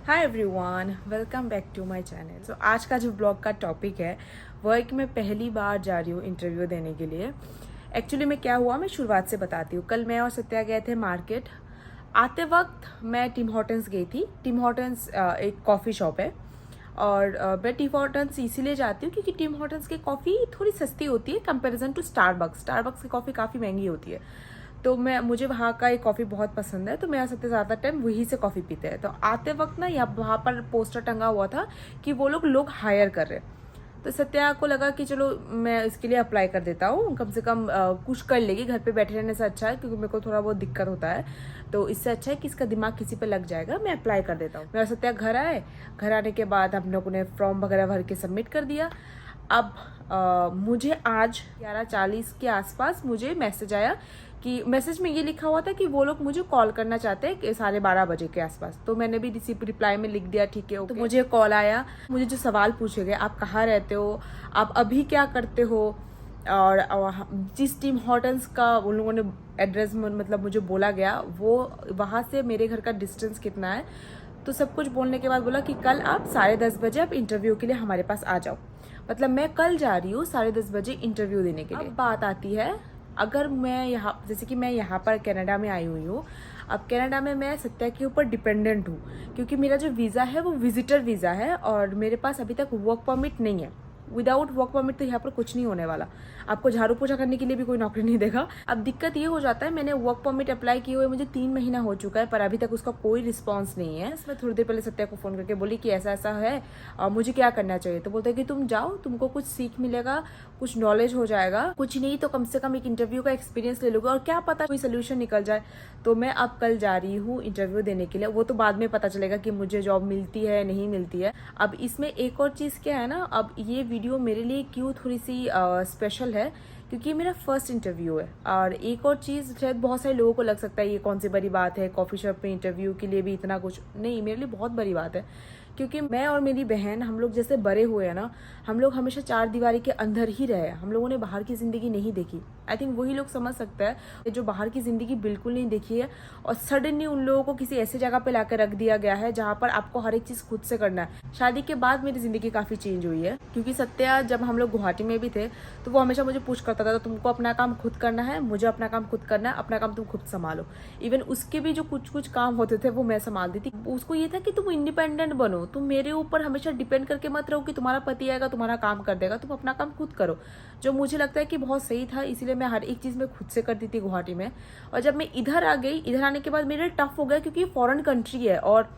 Hi everyone, welcome back to my channel. So आज का जो ब्लॉग का टॉपिक है वो है कि मैं पहली बार जा रही हूँ इंटरव्यू देने के लिए। एक्चुअली में क्या हुआ, मैं शुरुआत से बताती हूँ। कल मैं और सत्या गए थे मार्केट। आते वक्त मैं टिम हॉर्टन्स गई थी। टिम हॉर्टन्स एक कॉफ़ी शॉप है और मैं टिम हॉर्टन्स इसीलिए जाती हूँ क्योंकि टिम हॉर्टन्स की कॉफ़ी थोड़ी सस्ती होती है कंपेरिजन टू स्टारबक्स। स्टारबक्स की कॉफ़ी काफ़ी महंगी होती है। तो मुझे वहाँ का एक कॉफ़ी बहुत पसंद है, तो मेरा सबसे ज़्यादा टाइम वहीं से कॉफ़ी पीते हैं। तो आते वक्त ना यहाँ वहाँ पर पोस्टर टंगा हुआ था कि वो लोग हायर कर रहे हैं। तो सत्या को लगा कि चलो मैं इसके लिए अप्लाई कर देता हूँ, कम से कम कुछ कर लेगी। घर पे बैठे रहने से अच्छा है, क्योंकि मेरे को थोड़ा बहुत दिक्कत होता है। तो इससे अच्छा है कि इसका दिमाग किसी पे लग जाएगा, मैं अप्लाई कर देता हूँ। मेरा सत्या घर आए। घर आने के बाद हम लोगों ने फॉर्म वगैरह भर के सबमिट कर दिया। अब मुझे आज 11:40 के आसपास मुझे मैसेज आया कि मैसेज में ये लिखा हुआ था कि वो लोग मुझे कॉल करना चाहते हैं 12:30 के आसपास। तो मैंने भी रिप्लाई में लिख दिया ठीक है ओके। तो मुझे कॉल आया। मुझे जो सवाल पूछे गए, आप कहाँ रहते हो, आप अभी क्या करते हो, और जिस टीम हॉर्टन्स का उन लोगों ने एड्रेस मतलब मुझे बोला गया, वो वहाँ से मेरे घर का डिस्टेंस कितना है। तो सब कुछ बोलने के बाद बोला कि कल आप 10:30 आप इंटरव्यू के लिए हमारे पास आ जाओ। मतलब मैं कल जा रही हूँ 10:30 इंटरव्यू देने के लिए। अब बात आती है, अगर मैं यहाँ जैसे कि मैं यहाँ पर कनाडा में आई हुई हूँ। अब कनाडा में मैं सत्या के ऊपर डिपेंडेंट हूँ, क्योंकि मेरा जो वीज़ा है वो विजिटर वीज़ा है और मेरे पास अभी तक वर्क परमिट नहीं है। विदाउट वर्क परमिट तो यहाँ पर कुछ नहीं होने वाला। आपको झाड़ू पोछा करने के लिए भी कोई नौकरी नहीं देगा। अब दिक्कत ये हो जाता है, मैंने वर्क परमिट अप्लाई किए हुए मुझे 3 महीना हो चुका है, पर अभी तक उसका कोई रिस्पॉन्स नहीं है। मैं थोड़ी देर पहले सत्या को फ़ोन करके बोली कि ऐसा ऐसा है और मुझे क्या करना चाहिए। तो बोलते हैं कि तुम जाओ, तुमको कुछ सीख मिलेगा, कुछ नॉलेज हो जाएगा, कुछ नहीं तो कम से कम एक इंटरव्यू का एक्सपीरियंस ले लोगे और क्या पता कोई सोल्यूशन निकल जाए। तो मैं अब कल जा रही हूँ इंटरव्यू देने के लिए। वो तो बाद में पता चलेगा कि मुझे जॉब मिलती है नहीं मिलती है। अब इसमें एक और चीज़ क्या है ना, अब ये वीडियो मेरे लिए क्यों थोड़ी सी स्पेशल है, क्योंकि ये मेरा फर्स्ट इंटरव्यू है। और एक और चीज़, शायद बहुत सारे लोगों को लग सकता है ये कौन सी बड़ी बात है, कॉफ़ी शॉप में इंटरव्यू के लिए भी इतना कुछ नहीं। मेरे लिए बहुत बड़ी बात है, क्योंकि मैं और मेरी बहन हम लोग जैसे बड़े हुए हैं ना, हम लोग हमेशा 4 दीवारी के अंदर ही रहे। हम लोगों ने बाहर की ज़िंदगी नहीं देखी। आई थिंक वही लोग समझ सकता है जो बाहर की ज़िंदगी बिल्कुल नहीं देखी है और सडनली उन लोगों को किसी ऐसी जगह पे लाकर रख दिया गया है जहाँ पर आपको हर एक चीज़ खुद से करना है। शादी के बाद मेरी ज़िंदगी काफ़ी चेंज हुई है, क्योंकि सत्या जब हम लोग गुवाहाटी में भी थे तो वो हमेशा मुझे पुश करता था, तो तुमको अपना काम खुद करना है, मुझे अपना काम खुद करना है, अपना काम तुम खुद संभालो। इवन उसके भी जो कुछ कुछ काम होते थे वो मैं संभालती थी। उसको ये था कि तुम इंडिपेंडेंट बनो, तुम मेरे ऊपर हमेशा डिपेंड करके मत रहो कि तुम्हारा पति आएगा तुम्हारा काम कर देगा, तुम अपना काम खुद करो। जो मुझे लगता है कि बहुत सही था, इसीलिए मैं हर एक चीज़ में खुद से करती थी गुवाहाटी में। और जब मैं इधर आ गई, इधर आने के बाद मेरे टफ हो गया, क्योंकि ये फॉरेन कंट्री है और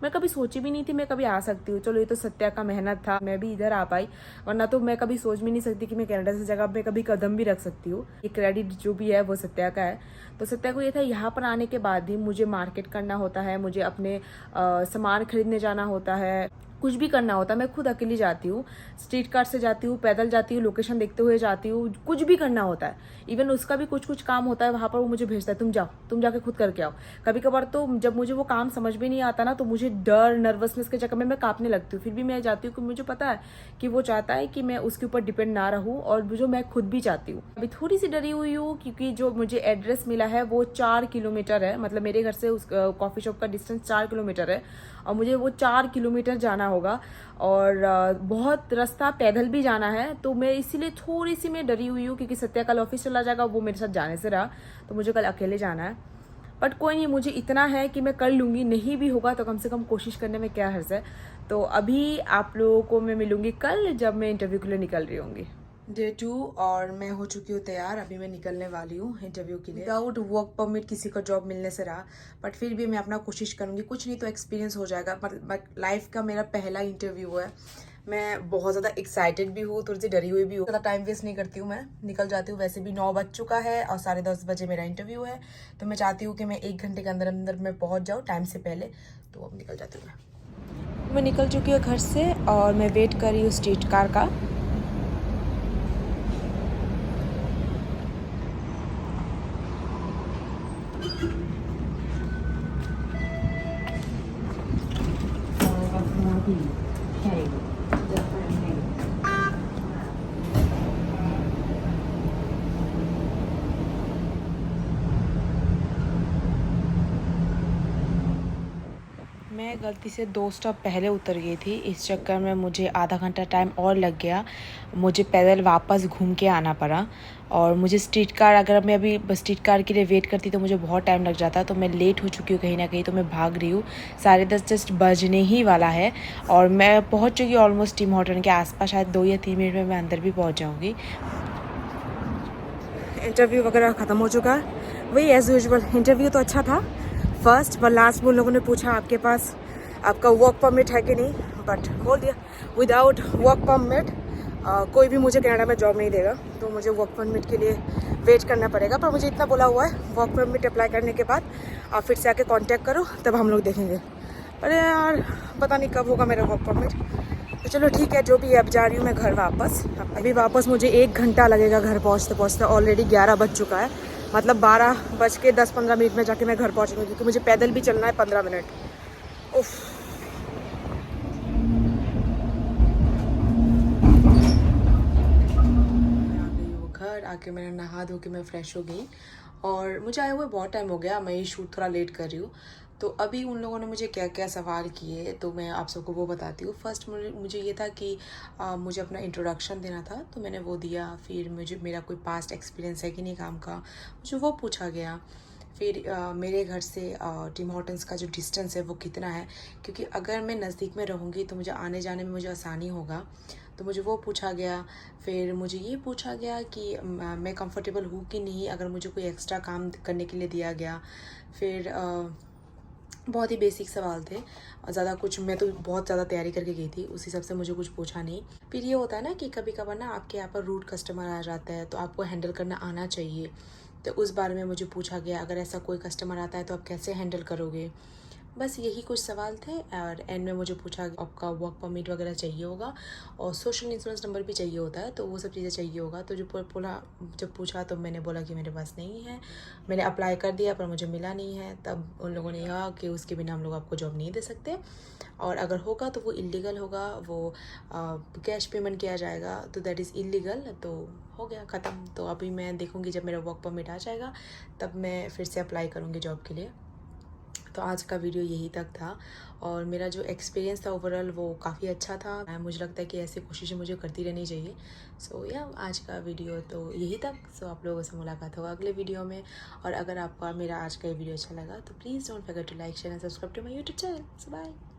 मैं कभी सोची भी नहीं थी मैं कभी आ सकती हूँ। चलो ये तो सत्या का मेहनत था, मैं भी इधर आ पाई, वरना तो मैं कभी सोच भी नहीं सकती कि मैं कनाडा से जगह पे कभी कदम भी रख सकती हूँ। ये क्रेडिट जो भी है वो सत्या का है। तो सत्या को ये था, यहाँ पर आने के बाद ही मुझे मार्केट करना होता है, मुझे अपने सामान खरीदने जाना होता है, कुछ भी करना होता है। मैं खुद अकेली जाती हूँ, स्ट्रीट कार से जाती हूँ, पैदल जाती हूँ, लोकेशन देखते हुए जाती हूँ, कुछ भी करना होता है। इवन उसका भी कुछ कुछ काम होता है वहाँ पर, वो मुझे भेजता है तुम जाओ, तुम जाके खुद करके आओ। कभी कभार तो जब मुझे वो काम समझ में नहीं आता ना, तो मुझे डर नर्वसनेस के चक्कर में मैं कांपने लगती हूँ। फिर भी मैं जाती हूँ, क्योंकि मुझे पता है कि वो चाहता है कि मैं उसके ऊपर डिपेंड ना रहूँ, और जो मैं खुद भी चाहती हूँ। अभी थोड़ी सी डरी हुई हूँ, क्योंकि जो मुझे एड्रेस मिला है वो 4 किलोमीटर है। मतलब मेरे घर से उस कॉफ़ी शॉप का डिस्टेंस 4 किलोमीटर है और मुझे वो 4 किलोमीटर जाना होगा और बहुत रास्ता पैदल भी जाना है। तो मैं इसीलिए थोड़ी सी मैं डरी हुई हूँ, क्योंकि सत्या कल ऑफिस चला जाएगा, वो मेरे साथ जाने से रहा, तो मुझे कल अकेले जाना है। बट कोई नहीं, मुझे इतना है कि मैं कर लूँगी, नहीं भी होगा तो कम से कम कोशिश करने में क्या हर्ज है। तो अभी आप लोगों को मैं मिलूँगी कल, जब मैं इंटरव्यू के लिए निकल रही होंगी। डे 2 और मैं हो चुकी हूँ तैयार। अभी मैं निकलने वाली हूँ इंटरव्यू के लिए। विदाउट वर्क परमिट किसी का जॉब मिलने से रहा, बट फिर भी मैं अपना कोशिश करूँगी, कुछ नहीं तो एक्सपीरियंस हो जाएगा। बट लाइफ का मेरा पहला इंटरव्यू है। मैं बहुत ज़्यादा एक्साइटेड भी हूँ, थोड़ी सी डरी हुई भी हूँ। ज़्यादा टाइम वेस्ट नहीं करती हूँ, मैं निकल जाती हूँ। वैसे भी 9 बज चुका है और 10:30 मेरा इंटरव्यू है, तो मैं चाहती हूँ कि मैं 1 घंटे के अंदर अंदर मैं पहुँच जाऊँ टाइम से पहले। तो अब निकल जाती हूँ। मैं निकल चुकी हूँ घर से और मैं वेट कर रही हूँ स्ट्रीट कार का। मैं गलती से 2 स्टॉप पहले उतर गई थी, इस चक्कर में मुझे आधा घंटा टाइम और लग गया। मुझे पैदल वापस घूम के आना पड़ा और मुझे स्ट्रीट कार, अगर मैं अभी स्ट्रीट कार के लिए वेट करती तो मुझे बहुत टाइम लग जाता। तो मैं लेट हो चुकी हूँ कहीं ना कहीं, तो मैं भाग रही हूँ। 10:30 जस्ट बजने ही वाला है और मैं पहुँच चुकी हूँ ऑलमोस्ट टिम हॉर्टन के आसपास। शायद 2 या 3 मिनट में मैं अंदर भी पहुँच जाऊँगी। इंटरव्यू वगैरह ख़त्म हो चुका है। वही एज़ यूजुअल, इंटरव्यू तो अच्छा था फर्स्ट, पर लास्ट में उन लोगों ने पूछा आपके पास आपका वर्क परमिट है कि नहीं, बट बोल दिया विदाउट वर्क परमिट कोई भी मुझे कनाडा में जॉब नहीं देगा, तो मुझे वर्क परमिट के लिए वेट करना पड़ेगा। पर मुझे इतना बोला हुआ है वर्क परमिट अप्लाई करने के बाद आप फिर से आके कांटेक्ट करो, तब हम लोग देखेंगे। अरे यार पता नहीं कब होगा मेरा वर्क परमिट। तो चलो ठीक है, जो भी है, अब जा रही हूँ मैं घर वापस। अभी वापस मुझे 1 घंटा लगेगा घर पहुँचते पहुँचते। ऑलरेडी 11 बज चुका है, मतलब 12:10-15 मिनट में जाके मैं घर पहुँचूँगी, क्योंकि मुझे पैदल भी चलना है 15 मिनट। उफ। घर आके मैंने नहा धो के मैं फ़्रेश हो गई और मुझे आए हुए बहुत टाइम हो गया। मैं ये शूट थोड़ा लेट कर रही हूँ। तो अभी उन लोगों ने मुझे क्या क्या सवाल किए तो मैं आप सबको वो बताती हूँ। फर्स्ट मुझे ये था कि मुझे अपना इंट्रोडक्शन देना था, तो मैंने वो दिया। फिर मुझे मेरा कोई पास्ट एक्सपीरियंस है कि नहीं काम का, मुझे वो पूछा गया। फिर मेरे घर से टिम हॉर्टन्स का जो डिस्टेंस है वो कितना है, क्योंकि अगर मैं नज़दीक में रहूँगी तो मुझे आने जाने में मुझे आसानी होगा, तो मुझे वो पूछा गया। फिर मुझे ये पूछा गया कि मैं कंफर्टेबल हूँ कि नहीं अगर मुझे कोई एक्स्ट्रा काम करने के लिए दिया गया। फिर बहुत ही बेसिक सवाल थे, ज़्यादा कुछ, मैं तो बहुत ज़्यादा तैयारी करके गई थी, उस हिसाब से मुझे कुछ पूछा नहीं। फिर ये होता है ना कि कभी कभार ना आपके यहाँ पर रूड कस्टमर आ जाता है, तो आपको हैंडल करना आना चाहिए। तो उस बारे में मुझे पूछा गया, अगर ऐसा कोई कस्टमर आता है तो आप कैसे हैंडल करोगे। बस यही कुछ सवाल थे। और एंड में मुझे पूछा आपका वर्क परमिट वगैरह चाहिए होगा और सोशल इंश्योरेंस नंबर भी चाहिए होता है, तो वो सब चीज़ें चाहिए होगा। तो जो बोला, जब पूछा तो मैंने बोला कि मेरे पास नहीं है, मैंने अप्लाई कर दिया पर मुझे मिला नहीं है। तब उन लोगों ने कहा कि उसके बिना हम लोग आपको जॉब नहीं दे सकते, और अगर होगा तो वो इलीगल होगा, वो कैश पेमेंट किया जाएगा, तो दैट इज़ इलीगल। तो हो गया ख़त्म। तो अभी मैं देखूँगी जब मेरा वर्क परमिट आ जाएगा तब मैं फिर से अप्लाई करूँगी जॉब के लिए। तो आज का वीडियो यही तक था और मेरा जो एक्सपीरियंस था ओवरऑल वो काफ़ी अच्छा था। मुझे लगता है कि ऐसी कोशिशें मुझे करती रहनी चाहिए। सो या आज का वीडियो तो यही तक। सो आप लोगों से मुलाकात होगा अगले वीडियो में। और अगर आपको मेरा आज का ये वीडियो अच्छा लगा तो please don't forget to like, share and subscribe to my YouTube channel. So bye.